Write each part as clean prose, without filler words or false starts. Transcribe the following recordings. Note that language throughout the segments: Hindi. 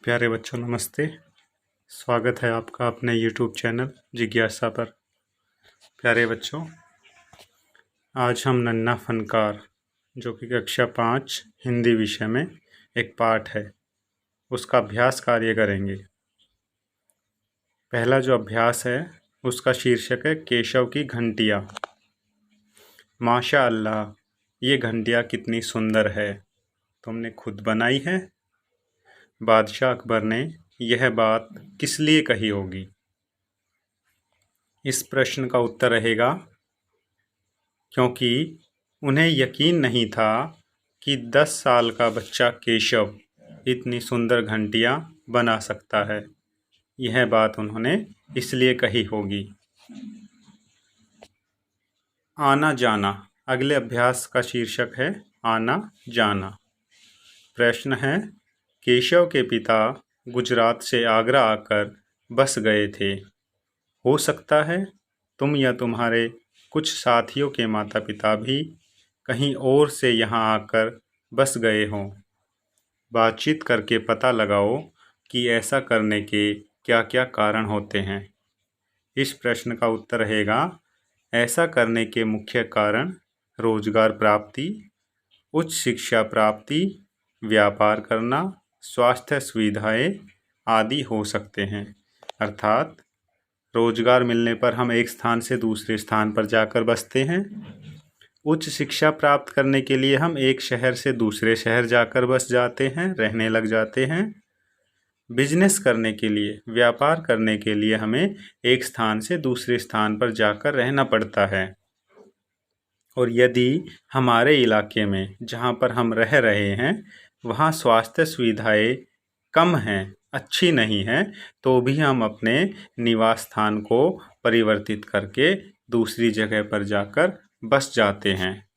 प्यारे बच्चों नमस्ते। स्वागत है आपका अपने YouTube चैनल जिज्ञासा पर। प्यारे बच्चों, आज हम नन्हा फनकार जो कि कक्षा 5 हिंदी विषय में एक पाठ है उसका अभ्यास कार्य करेंगे। पहला जो अभ्यास है उसका शीर्षक है केशव की घंटियाँ। माशा अल्लाह, ये घंटियाँ कितनी सुंदर है, तुमने खुद बनाई है? बादशाह अकबर ने यह बात किस लिए कही होगी? इस प्रश्न का उत्तर रहेगा क्योंकि उन्हें यकीन नहीं था कि 10 साल का बच्चा केशव इतनी सुंदर घंटियाँ बना सकता है। यह बात उन्होंने इसलिए कही होगी। आना जाना, अगले अभ्यास का शीर्षक है आना जाना। प्रश्न है, केशव के पिता गुजरात से आगरा आकर बस गए थे। हो सकता है तुम या तुम्हारे कुछ साथियों के माता पिता भी कहीं और से यहाँ आकर बस गए हों। बातचीत करके पता लगाओ कि ऐसा करने के क्या क्या कारण होते हैं। इस प्रश्न का उत्तर रहेगा, ऐसा करने के मुख्य कारण रोजगार प्राप्ति, उच्च शिक्षा प्राप्ति, व्यापार करना, स्वास्थ्य सुविधाएं आदि हो सकते हैं। अर्थात रोजगार मिलने पर हम एक स्थान से दूसरे स्थान पर जाकर बसते हैं। उच्च शिक्षा प्राप्त करने के लिए हम एक शहर से दूसरे शहर जाकर बस जाते हैं, रहने लग जाते हैं। बिजनेस करने के लिए, व्यापार करने के लिए हमें एक स्थान से दूसरे स्थान पर जाकर रहना पड़ता है। और यदि हमारे इलाके में जहाँ पर हम रह रहे हैं वहाँ स्वास्थ्य सुविधाएं कम हैं, अच्छी नहीं हैं, तो भी हम अपने निवास स्थान को परिवर्तित करके दूसरी जगह पर जाकर बस जाते हैं।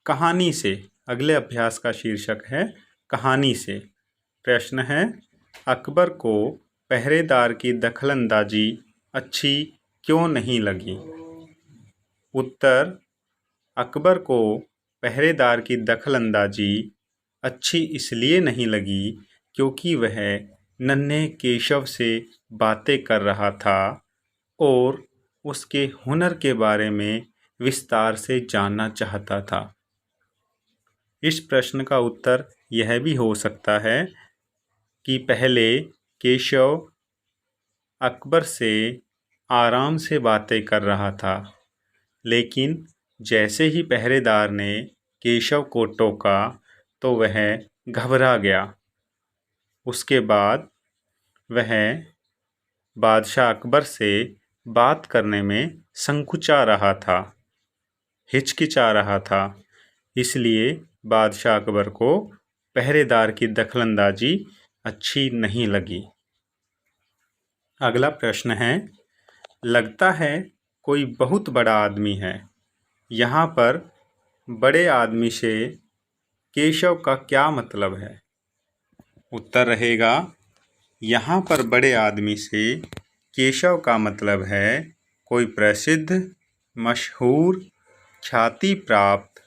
कहानी से, अगले अभ्यास का शीर्षक है कहानी से। प्रश्न है, अकबर को पहरेदार की दखलंदाजी अच्छी क्यों नहीं लगी? उत्तर, अकबर को पहरेदार की दखलंदाजी अच्छी इसलिए नहीं लगी क्योंकि वह नन्हे केशव से बातें कर रहा था और उसके हुनर के बारे में विस्तार से जानना चाहता था। इस प्रश्न का उत्तर यह भी हो सकता है कि पहले केशव अकबर से आराम से बातें कर रहा था, लेकिन जैसे ही पहरेदार ने केशव को टोका तो वह घबरा गया। उसके बाद वह बादशाह अकबर से बात करने में संकुचा रहा था, हिचकिचा रहा था। इसलिए बादशाह अकबर को पहरेदार की दखलंदाजी अच्छी नहीं लगी। अगला प्रश्न है, लगता है कोई बहुत बड़ा आदमी है। यहाँ पर बड़े आदमी से केशव का क्या मतलब है? उत्तर रहेगा, यहाँ पर बड़े आदमी से केशव का मतलब है कोई प्रसिद्ध, मशहूर, ख्याति प्राप्त,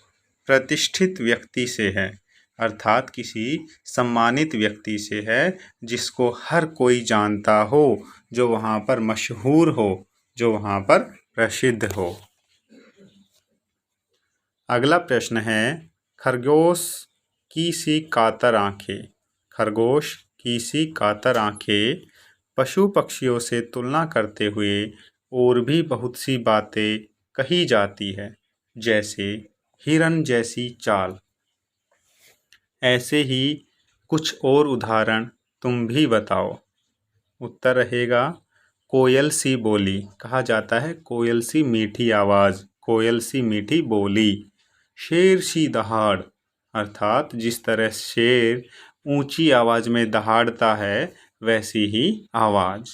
प्रतिष्ठित व्यक्ति से है। अर्थात किसी सम्मानित व्यक्ति से है जिसको हर कोई जानता हो, जो वहाँ पर मशहूर हो, जो वहाँ पर प्रसिद्ध हो। अगला प्रश्न है, खरगोश की सी कातर आँखें। खरगोश की सी कातर आँखें पशु पक्षियों से तुलना करते हुए और भी बहुत सी बातें कही जाती है, जैसे हिरन जैसी चाल। ऐसे ही कुछ और उदाहरण तुम भी बताओ। उत्तर रहेगा, कोयल सी बोली, कहा जाता है कोयल सी मीठी आवाज़, कोयल सी मीठी बोली। शेर सी दहाड़, अर्थात जिस तरह शेर ऊंची आवाज़ में दहाड़ता है वैसी ही आवाज़।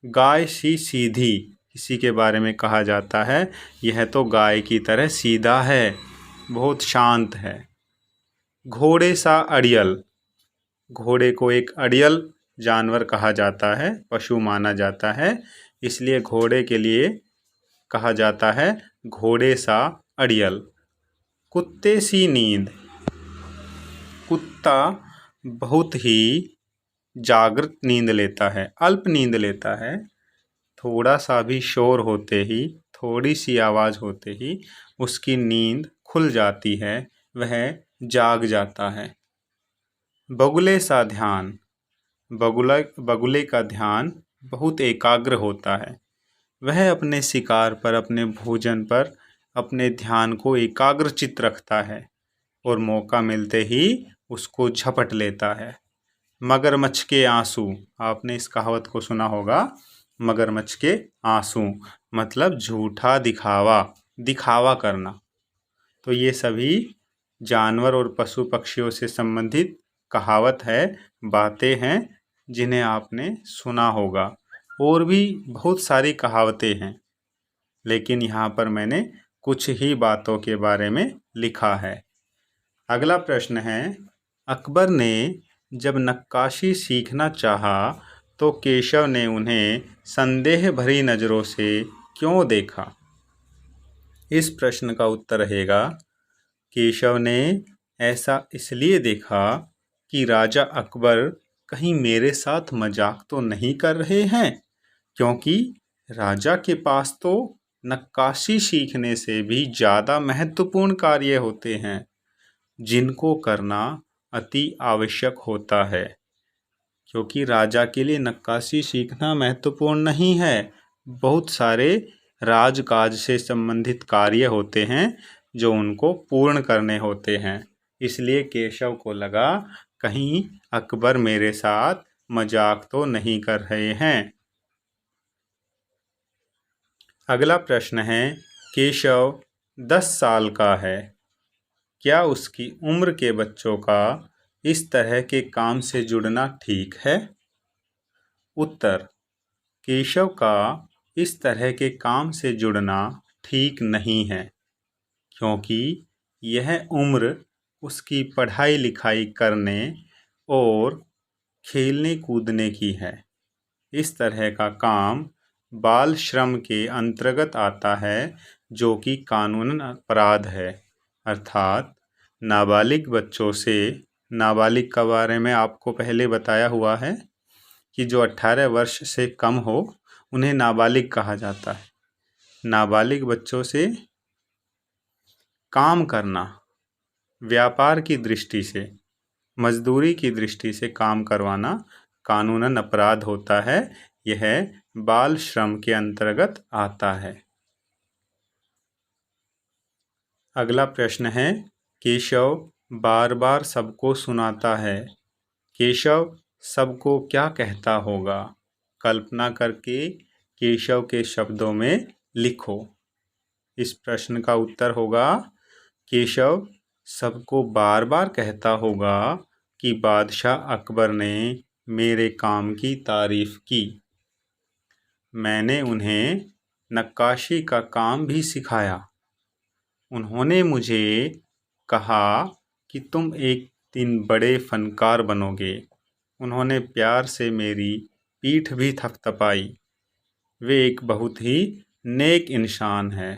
गाय सी सीधी, किसी के बारे में कहा जाता है यह तो गाय की तरह सीधा है, बहुत शांत है। घोड़े सा अड़ियल, घोड़े को एक अड़ियल जानवर कहा जाता है, पशु माना जाता है, इसलिए घोड़े के लिए कहा जाता है घोड़े सा अड़ियल। कुत्ते सी नींद, कुत्ता बहुत ही जागृत नींद लेता है, अल्प नींद लेता है। थोड़ा सा भी शोर होते ही, थोड़ी सी आवाज़ होते ही उसकी नींद खुल जाती है, वह जाग जाता है। बगुले सा ध्यान, बगुले का ध्यान बहुत एकाग्र होता है। वह अपने शिकार पर, अपने भोजन पर अपने ध्यान को एकाग्रचित रखता है और मौका मिलते ही उसको झपट लेता है। मगरमच्छ के आंसू, आपने इस कहावत को सुना होगा। मगरमच्छ के आंसू मतलब झूठा दिखावा, दिखावा करना। तो ये सभी जानवर और पशु पक्षियों से संबंधित कहावत है, बातें हैं जिन्हें आपने सुना होगा। और भी बहुत सारी कहावतें हैं, लेकिन यहाँ पर मैंने कुछ ही बातों के बारे में लिखा है। अगला प्रश्न है, अकबर ने जब नक्काशी सीखना चाहा तो केशव ने उन्हें संदेह भरी नज़रों से क्यों देखा? इस प्रश्न का उत्तर रहेगा, केशव ने ऐसा इसलिए देखा कि राजा अकबर कहीं मेरे साथ मजाक तो नहीं कर रहे हैं, क्योंकि राजा के पास तो नक्काशी सीखने से भी ज़्यादा महत्वपूर्ण कार्य होते हैं, जिनको करना अति आवश्यक होता है। क्योंकि राजा के लिए नक्काशी सीखना महत्वपूर्ण नहीं है, बहुत सारे राजकाज से संबंधित कार्य होते हैं जो उनको पूर्ण करने होते हैं। इसलिए केशव को लगा कहीं अकबर मेरे साथ मजाक तो नहीं कर रहे हैं। अगला प्रश्न है, केशव 10 साल का है, क्या उसकी उम्र के बच्चों का इस तरह के काम से जुड़ना ठीक है? उत्तर, केशव का इस तरह के काम से जुड़ना ठीक नहीं है, क्योंकि यह उम्र उसकी पढ़ाई लिखाई करने और खेलने कूदने की है। इस तरह का काम बाल श्रम के अंतर्गत आता है, जो कि कानूनन अपराध है। अर्थात नाबालिग बच्चों से, नाबालिग के बारे में आपको पहले बताया हुआ है कि जो 18 वर्ष से कम हो उन्हें नाबालिग कहा जाता है। नाबालिग बच्चों से काम करना, व्यापार की दृष्टि से, मजदूरी की दृष्टि से काम करवाना कानूनन अपराध होता है। यह बाल श्रम के अंतर्गत आता है। अगला प्रश्न है, केशव बार बार सबको सुनाता है, केशव सबको क्या कहता होगा? कल्पना करके केशव के शब्दों में लिखो। इस प्रश्न का उत्तर होगा, केशव सबको बार बार कहता होगा कि बादशाह अकबर ने मेरे काम की तारीफ की। मैंने उन्हें नक्काशी का काम भी सिखाया। उन्होंने मुझे कहा कि तुम एक दिन बड़े फनकार बनोगे। उन्होंने प्यार से मेरी पीठ भी थपथपाई। वे एक बहुत ही नेक इंसान है।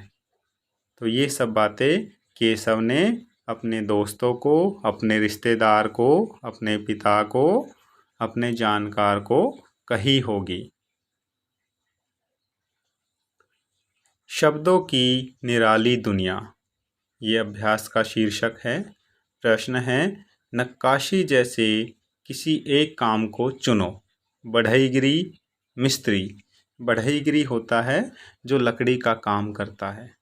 तो ये सब बातें केशव ने अपने दोस्तों को, अपने रिश्तेदार को, अपने पिता को, अपने जानकार को कही होगी। शब्दों की निराली दुनिया, ये अभ्यास का शीर्षक है। प्रश्न है, नक्काशी जैसे किसी एक काम को चुनो। बढ़ईगिरी, मिस्त्री। बढ़ईगिरी होता है जो लकड़ी का काम करता है।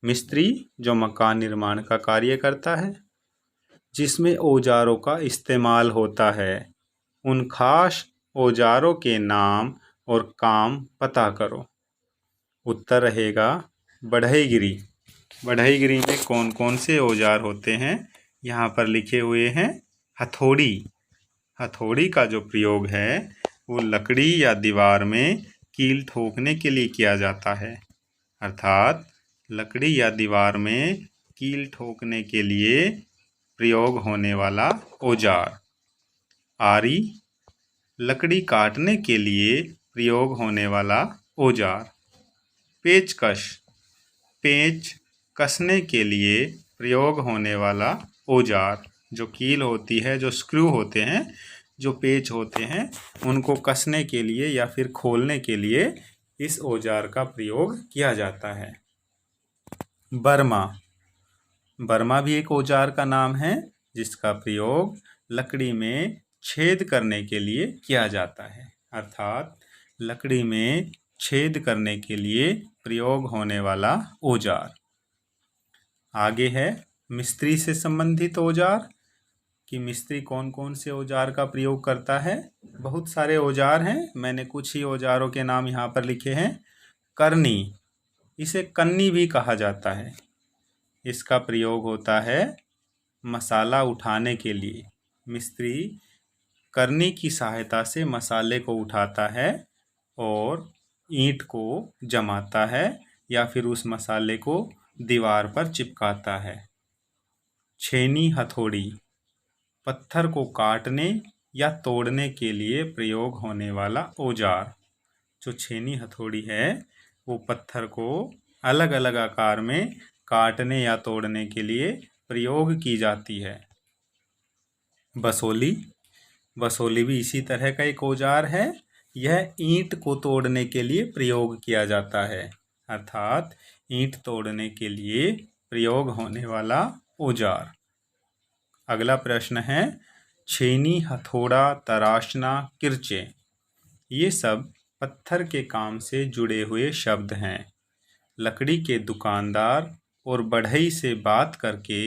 मिस्त्री जो मकान निर्माण का कार्य करता है, जिसमें औजारों का इस्तेमाल होता है। उन खास औजारों के नाम और काम पता करो। उत्तर रहेगा बढ़ईगिरी। बढ़ईगिरी में कौन कौन से औजार होते हैं, यहाँ पर लिखे हुए हैं। हथौड़ी, हथौड़ी का जो प्रयोग है वो लकड़ी या दीवार में कील ठोकने के लिए किया जाता है। अर्थात लकड़ी या दीवार में कील ठोकने के लिए प्रयोग होने वाला औजार। आरी, लकड़ी काटने के लिए प्रयोग होने वाला औजार। पेचकश, पेंच कसने के लिए प्रयोग होने वाला औजार। जो कील होती है, जो स्क्रू होते हैं, जो पेच होते हैं, उनको कसने के लिए या फिर खोलने के लिए इस औजार का प्रयोग किया जाता है। बर्मा। बर्मा भी एक औजार का नाम है जिसका प्रयोग लकड़ी में छेद करने के लिए किया जाता है, अर्थात लकड़ी में छेद करने के लिए प्रयोग होने वाला औजार। आगे है मिस्त्री से संबंधित औजार कि मिस्त्री कौन कौन से औजार का प्रयोग करता है। बहुत सारे औजार हैं, मैंने कुछ ही औजारों के नाम यहाँ पर लिखे हैं। करनी, इसे कन्नी भी कहा जाता है। इसका प्रयोग होता है मसाला उठाने के लिए। मिस्त्री करनी की सहायता से मसाले को उठाता है और ईंट को जमाता है या फिर उस मसाले को दीवार पर चिपकाता है। छेनी हथौड़ी, पत्थर को काटने या तोड़ने के लिए प्रयोग होने वाला औजार। जो छेनी हथौड़ी है वो पत्थर को अलग अलग आकार में काटने या तोड़ने के लिए प्रयोग की जाती है। बसोली, बसोली भी इसी तरह का एक औजार है। यह ईंट को तोड़ने के लिए प्रयोग किया जाता है, अर्थात ईंट तोड़ने के लिए प्रयोग होने वाला औजार। अगला प्रश्न है छेनी, हथौड़ा, तराशना, किरचे, ये सब पत्थर के काम से जुड़े हुए शब्द हैं। लकड़ी के दुकानदार और बढ़ई से बात करके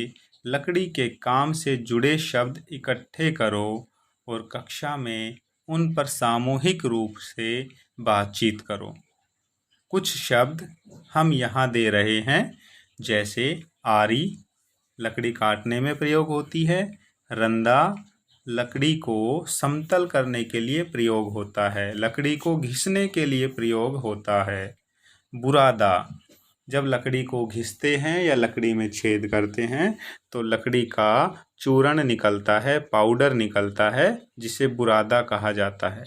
लकड़ी के काम से जुड़े शब्द इकट्ठे करो और कक्षा में उन पर सामूहिक रूप से बातचीत करो। कुछ शब्द हम यहाँ दे रहे हैं, जैसे आरी, लकड़ी काटने में प्रयोग होती है। रंदा, लकड़ी को समतल करने के लिए प्रयोग होता है, लकड़ी को घिसने के लिए प्रयोग होता है। बुरादा, जब लकड़ी को घिसते हैं या लकड़ी में छेद करते हैं तो लकड़ी का चूर्ण निकलता है, पाउडर निकलता है, जिसे बुरादा कहा जाता है।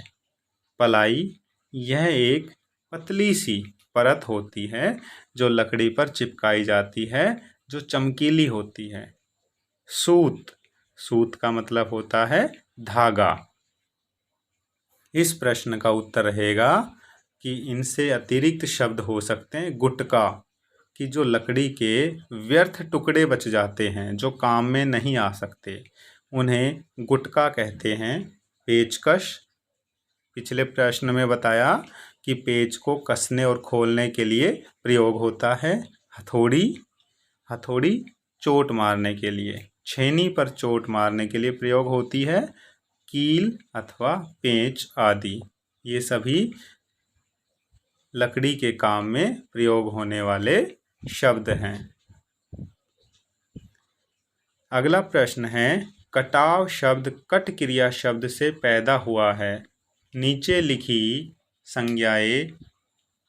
पलाई, यह एक पतली सी परत होती है जो लकड़ी पर चिपकाई जाती है, जो चमकीली होती है। सूत, सूत का मतलब होता है धागा। इस प्रश्न का उत्तर रहेगा कि इनसे अतिरिक्त शब्द हो सकते हैं। गुटका, कि जो लकड़ी के व्यर्थ टुकड़े बच जाते हैं, जो काम में नहीं आ सकते, उन्हें गुटका कहते हैं। पेचकश, पिछले प्रश्न में बताया कि पेच को कसने और खोलने के लिए प्रयोग होता है। हथौड़ी, हथौड़ी चोट मारने के लिए, छेनी पर चोट मारने के लिए प्रयोग होती है। कील अथवा पेंच आदि, ये सभी लकड़ी के काम में प्रयोग होने वाले शब्द हैं। अगला प्रश्न है कटाव शब्द कट क्रिया शब्द से पैदा हुआ है। नीचे लिखी संज्ञाएं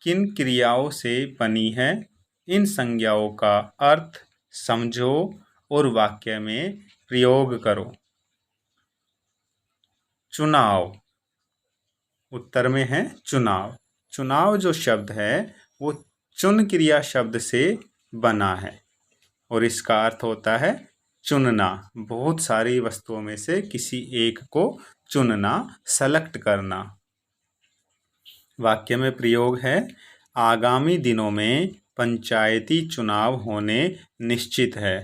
किन क्रियाओं से बनी है? इन संज्ञाओं का अर्थ समझो और वाक्य में प्रयोग करो। चुनाव, उत्तर में है चुनाव। चुनाव जो शब्द है वो चुन क्रिया शब्द से बना है और इसका अर्थ होता है चुनना, बहुत सारी वस्तुओं में से किसी एक को चुनना, सेलेक्ट करना। वाक्य में प्रयोग है आगामी दिनों में पंचायती चुनाव होने निश्चित है।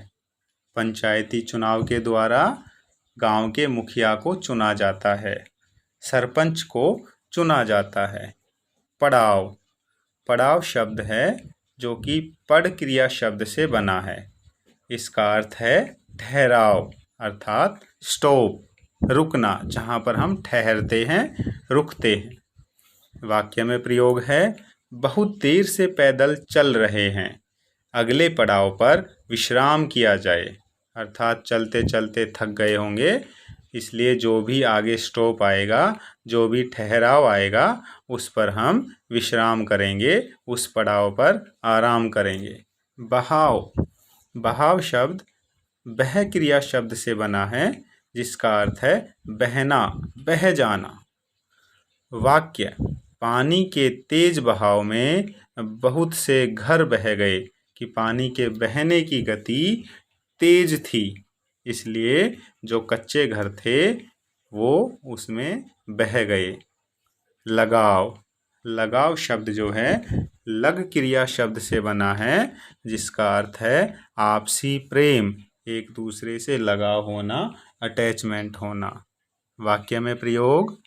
पंचायती चुनाव के द्वारा गांव के मुखिया को चुना जाता है, सरपंच को चुना जाता है। पड़ाव, पड़ाव शब्द है जो कि पड़ क्रिया शब्द से बना है। इसका अर्थ है ठहराव, अर्थात स्टॉप, रुकना, जहाँ पर हम ठहरते हैं, रुकते हैं। वाक्य में प्रयोग है बहुत देर से पैदल चल रहे हैं, अगले पड़ाव पर विश्राम किया जाए, अर्थात चलते चलते थक गए होंगे, इसलिए जो भी आगे स्टॉप आएगा, जो भी ठहराव आएगा, उस पर हम विश्राम करेंगे, उस पड़ाव पर आराम करेंगे। बहाव, बहाव शब्द बह क्रिया शब्द से बना है, जिसका अर्थ है बहना, बह जाना। वाक्य पानी के तेज बहाव में बहुत से घर बह गए, कि पानी के बहने की गति तेज थी। इसलिए जो कच्चे घर थे वो उसमें बह गए। लगाव, लगाव शब्द जो है लग क्रिया शब्द से बना है, जिसका अर्थ है आपसी प्रेम, एक दूसरे से लगाव होना, अटैचमेंट होना। वाक्य में प्रयोग,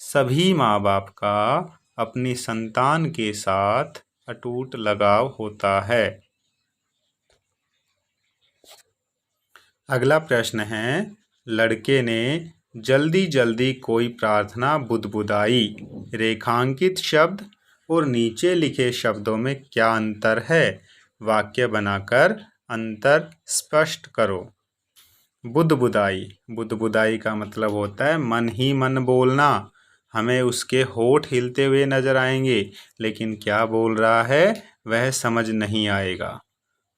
सभी माँ बाप का अपनी संतान के साथ अटूट लगाव होता है। अगला प्रश्न है, लड़के ने जल्दी जल्दी कोई प्रार्थना बुदबुदाई। रेखांकित शब्द और नीचे लिखे शब्दों में क्या अंतर है? वाक्य बनाकर अंतर स्पष्ट करो। बुदबुदाई, बुदबुदाई का मतलब होता है मन ही मन बोलना। हमें उसके होठ हिलते हुए नजर आएंगे, लेकिन क्या बोल रहा है वह समझ नहीं आएगा।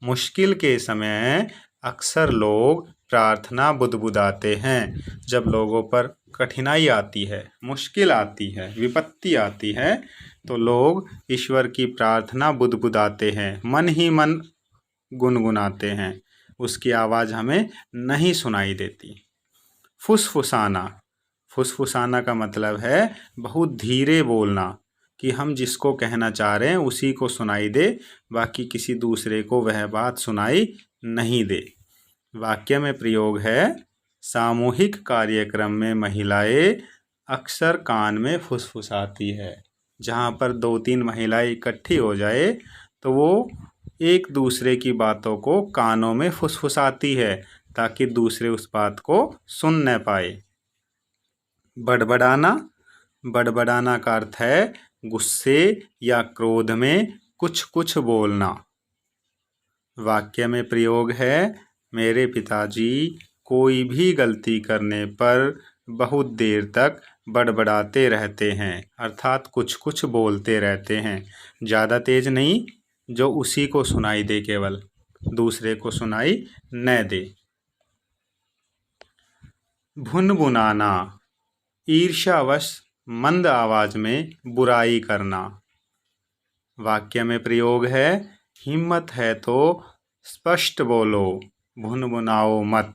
मुश्किल के समय अक्सर लोग प्रार्थना बुदबुदाते हैं। जब लोगों पर कठिनाई आती है, मुश्किल आती है, विपत्ति आती है, तो लोग ईश्वर की प्रार्थना बुदबुदाते हैं, मन ही मन गुनगुनाते हैं। उसकी आवाज़ हमें नहीं सुनाई देती। फुसफुसाना, फुसफुसाना का मतलब है बहुत धीरे बोलना, कि हम जिसको कहना चाह रहे हैं उसी को सुनाई दे, बाकी किसी दूसरे को वह बात सुनाई नहीं दे। वाक्य में प्रयोग है, सामूहिक कार्यक्रम में महिलाएं अक्सर कान में फुसफुसाती है। जहाँ पर 2-3 महिलाएं इकट्ठी हो जाए तो वो एक दूसरे की बातों को कानों में फुसफुसाती है, ताकि दूसरे उस बात को सुन न पाए। बड़बड़ाना, बड़बड़ाना का अर्थ है गुस्से या क्रोध में कुछ कुछ बोलना। वाक्य में प्रयोग है, मेरे पिताजी कोई भी गलती करने पर बहुत देर तक बड़बड़ाते रहते हैं, अर्थात कुछ कुछ बोलते रहते हैं। ज़्यादा तेज नहीं, जो उसी को सुनाई दे, केवल दूसरे को सुनाई न दे। भुनभुनाना, ईर्ष्यावश मंद आवाज में बुराई करना। वाक्य में प्रयोग है, हिम्मत है तो स्पष्ट बोलो, भुनभुनाओ मत।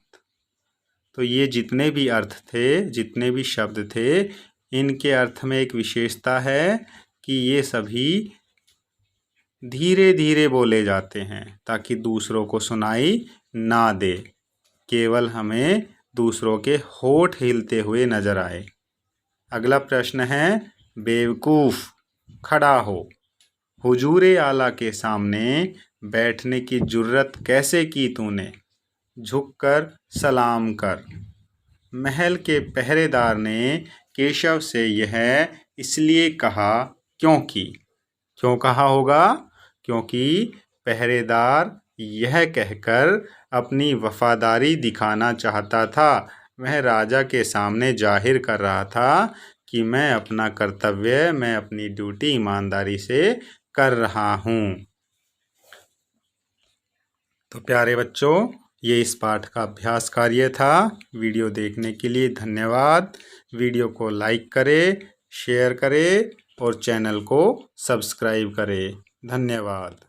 तो ये जितने भी अर्थ थे, जितने भी शब्द थे, इनके अर्थ में एक विशेषता है कि ये सभी धीरे धीरे बोले जाते हैं, ताकि दूसरों को सुनाई ना दे, केवल हमें दूसरों के होठ हिलते हुए नजर आए। अगला प्रश्न है, बेवकूफ़, खड़ा हो। हुजूरे आला के सामने बैठने की जुर्रत कैसे की तूने? झुककर सलाम कर। महल के पहरेदार ने केशव से यह इसलिए कहा क्योंकि, क्यों कहा होगा? क्योंकि पहरेदार यह कहकर अपनी वफादारी दिखाना चाहता था, वह राजा के सामने जाहिर कर रहा था कि मैं अपना कर्तव्य, मैं अपनी ड्यूटी ईमानदारी से कर रहा हूँ। तो प्यारे बच्चों, ये इस पाठ का अभ्यास कार्य था। वीडियो देखने के लिए धन्यवाद। वीडियो को लाइक करें, शेयर करें और चैनल को सब्सक्राइब करें। धन्यवाद।